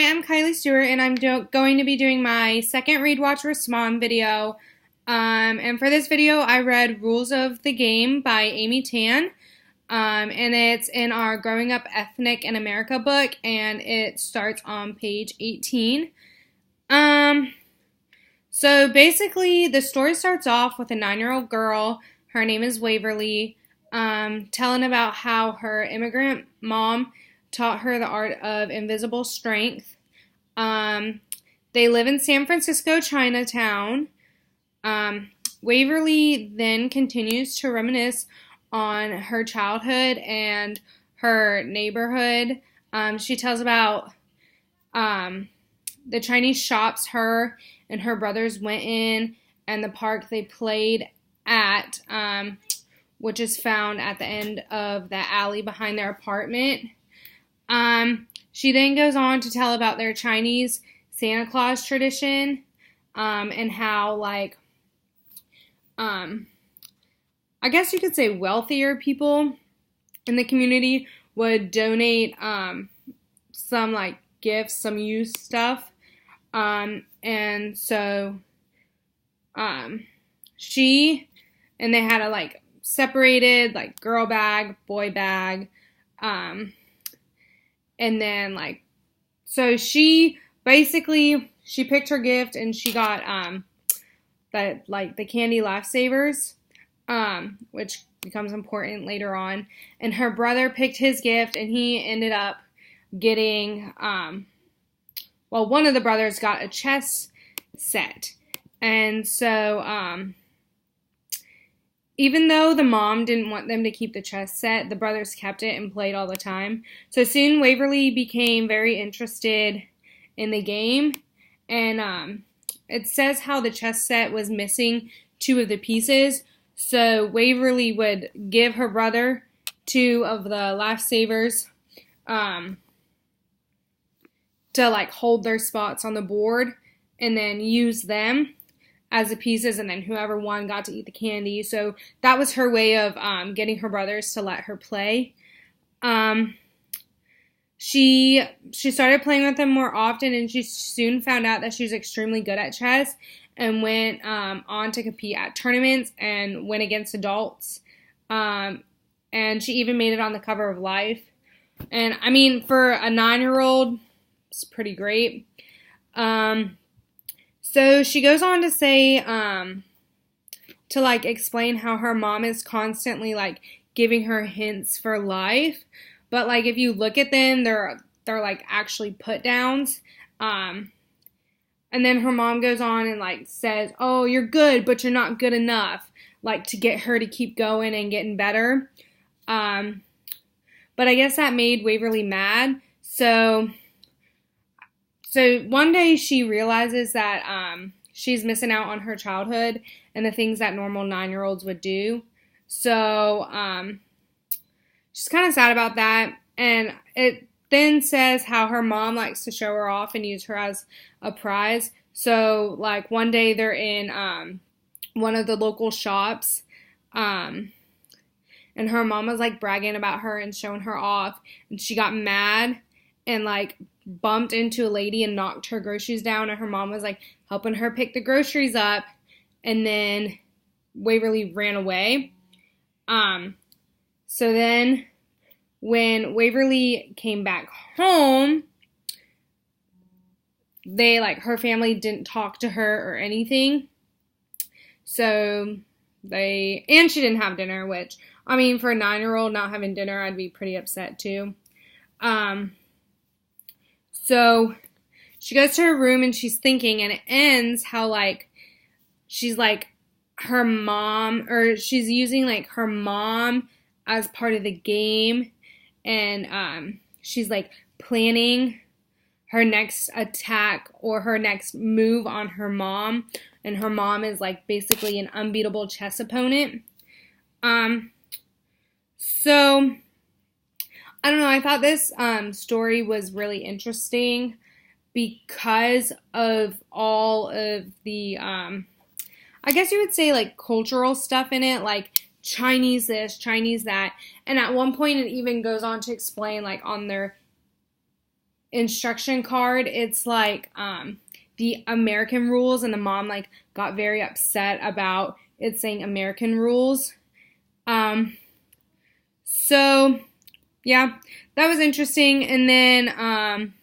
I'm Kylie Stewart, and I'm going to be doing my second Read, Watch, Respond video. And for this video, I read Rules of the Game by Amy Tan. And it's in our Growing Up Ethnic in America book, and it starts on page 18. So basically, the story starts off with a 9-year-old girl. Her name is Waverly, telling about how her immigrant mom taught her the art of invisible strength. They live in San Francisco, Chinatown. Waverly then continues to reminisce on her childhood and her neighborhood. She tells about the Chinese shops her and her brothers went in and the park they played at, which is found at the end of the alley behind their apartment. She then goes on to tell about their Chinese Santa Claus tradition, and how, I guess you could say wealthier people in the community would donate, some, gifts, some used stuff, and so, they had a, separated, girl bag, boy bag, and then, so she picked her gift, and she got, the candy lifesavers, which becomes important later on, and her brother picked his gift, and he ended up getting, one of the brothers got a chess set, and so, even though the mom didn't want them to keep the chess set, the brothers kept it and played all the time. So soon Waverly became very interested in the game, and it says how the chess set was missing 2 of the pieces. So Waverly would give her brother 2 of the lifesavers to hold their spots on the board, and then use them as the pieces, and then whoever won got to eat the candy. So that was her way of getting her brothers to let her play. She started playing with them more often, and she soon found out that she was extremely good at chess, and went on to compete at tournaments and win against adults. And she even made it on the cover of Life. And I mean, for a 9-year-old, it's pretty great. So she goes on to say, to explain how her mom is constantly giving her hints for life, but if you look at them, they're actually put downs. And then her mom goes on and says, "Oh, you're good, but you're not good enough," to get her to keep going and getting better. But I guess that made Waverly mad. So one day she realizes that she's missing out on her childhood and the things that normal 9-year-olds would do. So she's kind of sad about that. And it then says how her mom likes to show her off and use her as a prize. So one day they're in one of the local shops, and her mom was bragging about her and showing her off, and she got mad and bumped into a lady and knocked her groceries down, and her mom was helping her pick the groceries up, and then Waverly ran away. So then when Waverly came back home, her family didn't talk to her or anything. So and she didn't have dinner, which, I mean, for a 9-year-old not having dinner, I'd be pretty upset too. So she goes to her room and she's thinking, and it ends how she's her mom, or she's using her mom as part of the game, and she's planning her next attack or her next move on her mom, and her mom is basically an unbeatable chess opponent. So I don't know, I thought this story was really interesting because of all of the, I guess you would say cultural stuff in it, Chinese this, Chinese that, and at one point it even goes on to explain on their instruction card, it's like the American rules, and the mom like got very upset about it saying American rules. So yeah, that was interesting. And then